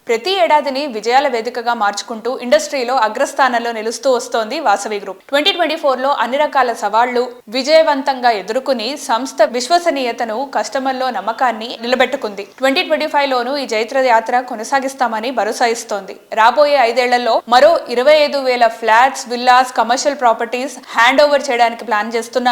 ప్రతి ఏడాదిని విజయాల వేదికగా మార్చుకుంటూ ఇండస్ట్రీలో అగ్రస్థానంలో నిలుస్తూ వస్తోంది వాసవి గ్రూప్. 2024లో అన్ని రకాల సవాళ్లు విజయవంతంగా ఎదుర్కొని సంస్థ విశ్వసనీయతను, కస్టమర్లో నమ్మకాన్ని నిలబెట్టుకుంది. 2025లోనూ ఈ జైత్ర యాత్ర కొనసాగిస్తామని భరోసా ఇస్తోంది. రాబోయే 5 ఏళ్లలో మరో 25,000 flats, villas, commercial properties hand over చేయడానికి ప్లాన్ చేస్తున్న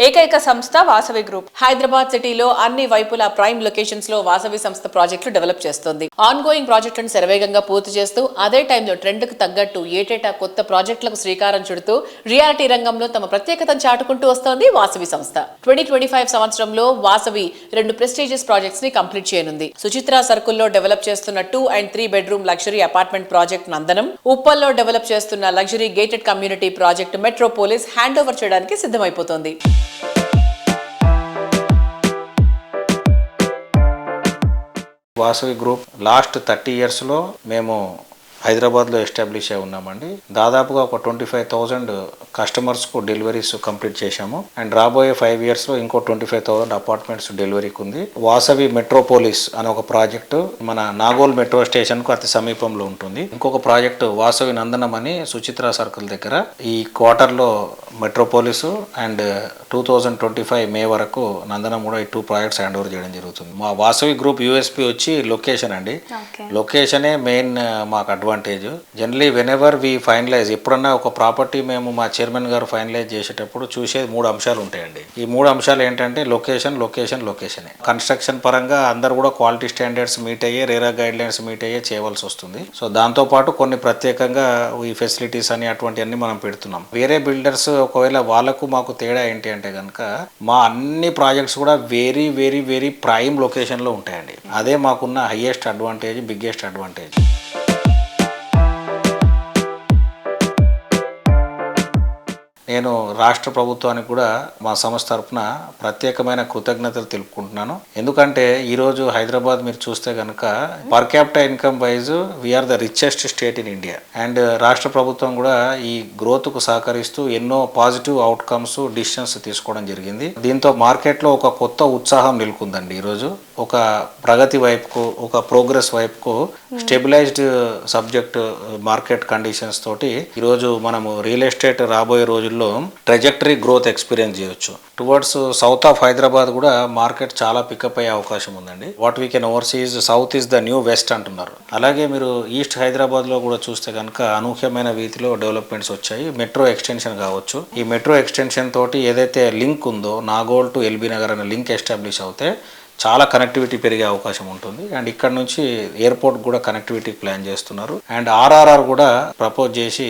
ఏకైక సంస్థ వాసవి గ్రూప్. హైదరాబాద్ సిటీలో అన్ని వైపులా ప్రైమ్ లొకేషన్స్ లో వాసవి సంస్థ ప్రాజెక్టులు డెవలప్ చేస్తుంది. ఆన్ గోయింగ్ ప్రాజెక్టులను శరవేగంగా పూర్తి చేస్తూ అదే టైంలో ట్రెండ్ కు తగ్గట్టు ఏటేటా కొత్త ప్రాజెక్టులకు శ్రీకారం చుడుతూ రియాలిటీ రంగంలో తమ ప్రత్యేకతను చాటుకుంటూ వస్తోంది వాసవి సంస్థ. 2025 సంవత్సరంలో వాసవి 2 ప్రెస్టీజియస్ ప్రాజెక్ట్స్ ని కంప్లీట్ చేయనుంది. సుచిత్ర సర్కిల్లో డెవలప్ చేస్తున్న 2 and 3 bedroom luxury apartment project Nandanam, ఉప్పల్లో డెవలప్ చేస్తున్న luxury gated community project Metropolis hand over చేయడానికి సిద్ధమైపోతోంది. వాసవి గ్రూప్ లాస్ట్ 30 yearsలో మేము హైదరాబాద్లో ఎస్టాబ్లిష్ అయి ఉన్నామండి. దాదాపుగా ఒక 25,000 కస్టమర్స్కు డెలివరీస్ కంప్లీట్ చేశాము. అండ్ రాబోయే 5 yearsలో ఇంకో 25,000 అపార్ట్మెంట్స్ డెలివరీకి ఉంది. వాసవి మెట్రోపోలిస్ అనే ఒక ప్రాజెక్టు మన నాగోల్ మెట్రో స్టేషన్కు అతి సమీపంలో ఉంటుంది. ఇంకొక ప్రాజెక్టు వాసవి నందనం అని సుచిత్ర సర్కిల్ దగ్గర ఈ క్వార్టర్లో మెట్రోపోలిస్ అండ్ 2025 మే వరకు నందనం కూడా ఈ 2 ప్రాజెక్ట్స్ హ్యాండ్ ఓవర్ చేయడం జరుగుతుంది. మా వాసవి గ్రూప్ యూఎస్పీ వచ్చి లొకేషన్ అండి. లొకేషనే మెయిన్ మాకు అడ్వాంటేజ్. జనరలీ వెనెవర్ వి ఫైనలైజ్, ఎప్పుడన్నా ఒక ప్రాపర్టీ మేము మా చైర్మన్ గారు ఫైనలైజ్ చేసేటప్పుడు చూసేది 3 అంశాలు ఉంటాయండి. ఈ 3 అంశాలు ఏంటంటే లొకేషన్, లొకేషన్, లొకేషనే. కన్స్ట్రక్షన్ పరంగా అందరు కూడా క్వాలిటీ స్టాండర్డ్స్ మీట్ అయ్యే, రేరా గైడ్ లైన్స్ మీట్ అయ్యే చేయవలసి వస్తుంది. సో దాంతోపాటు కొన్ని ప్రత్యేకంగా ఈ ఫెసిలిటీస్ అని అటువంటివన్నీ మనం పెడుతున్నాం. వేరే బిల్డర్స్ ఒకవేళ వాళ్ళకు మాకు తేడా ఏంటి అంటే కనుక మా అన్ని ప్రాజెక్ట్స్ కూడా వెరీ వెరీ వెరీ ప్రైమ్ లొకేషన్లో ఉంటాయండి. అదే మాకున్న హైయెస్ట్ అడ్వాంటేజ్, బిగ్గెస్ట్ అడ్వాంటేజ్. నేను రాష్ట్ర ప్రభుత్వానికి కూడా మా సంస్థ తరఫున ప్రత్యేకమైన కృతజ్ఞతలు తెలుపుకుంటున్నాను. ఎందుకంటే ఈరోజు హైదరాబాద్ మీరు చూస్తే కనుక per capital income wise we are the richest state in India. And రాష్ట్ర ప్రభుత్వం కూడా ఈ గ్రోత్కు సహకరిస్తూ ఎన్నో పాజిటివ్ అవుట్కమ్స్, డిసిషన్స్ తీసుకోవడం జరిగింది. దీంతో మార్కెట్లో ఒక కొత్త ఉత్సాహం నెలకొందండి. ఈరోజు ఒక ప్రగతి వైపుకు, ఒక ప్రోగ్రెస్ వైపుకు, స్టెబిలైజ్డ్ సబ్జెక్ట్ మార్కెట్ కండిషన్స్ తోటి ఈరోజు మనము రియల్ ఎస్టేట్ రాబోయే రోజుల్లో ట్రెజెక్టరీ గ్రోత్ ఎక్స్పీరియన్స్ చేయొచ్చు. టువర్డ్స్ సౌత్ ఆఫ్ హైదరాబాద్ కూడా మార్కెట్ చాలా పికప్ అయ్యే అవకాశం ఉందండి. What we can overseas south is the new west అంటున్నారు. అలాగే మీరు ఈస్ట్ హైదరాబాద్లో కూడా చూస్తే కనుక అనూహ్యమైన రీతిలో డెవలప్మెంట్స్ వచ్చాయి. మెట్రో ఎక్స్టెన్షన్ కావచ్చు. ఈ మెట్రో ఎక్స్టెన్షన్ తోటి ఏదైతే లింక్ ఉందో నాగోల్ టు ఎల్బీ నగర్ అనే లింక్ ఎస్టాబ్లిష్ అవుతే చాలా కనెక్టివిటీ పెరిగే అవకాశం ఉంటుంది. అండ్ ఇక్కడ నుంచి ఎయిర్పోర్ట్ కూడా కనెక్టివిటీ ప్లాన్ చేస్తున్నారు. అండ్ ఆర్ఆర్ఆర్ కూడా ప్రపోజ్ చేసి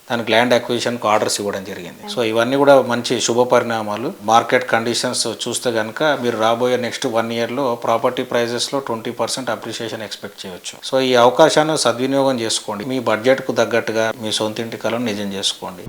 దానికి ల్యాండ్ అక్విజిషన్కు ఆర్డర్స్ ఇవ్వడం జరిగింది. సో ఇవన్నీ కూడా మంచి శుభ పరిణామాలు. మార్కెట్ కండిషన్స్ చూస్తే కనుక మీరు రాబోయే నెక్స్ట్ 1 yearలో ప్రాపర్టీ ప్రైజెస్లో 20% అప్రిషియేషన్ ఎక్స్పెక్ట్ చేయొచ్చు. సో ఈ అవకాశాన్ని సద్వినియోగం చేసుకోండి. మీ బడ్జెట్కు తగ్గట్టుగా మీ సొంతింటి కలను నిజం చేసుకోండి.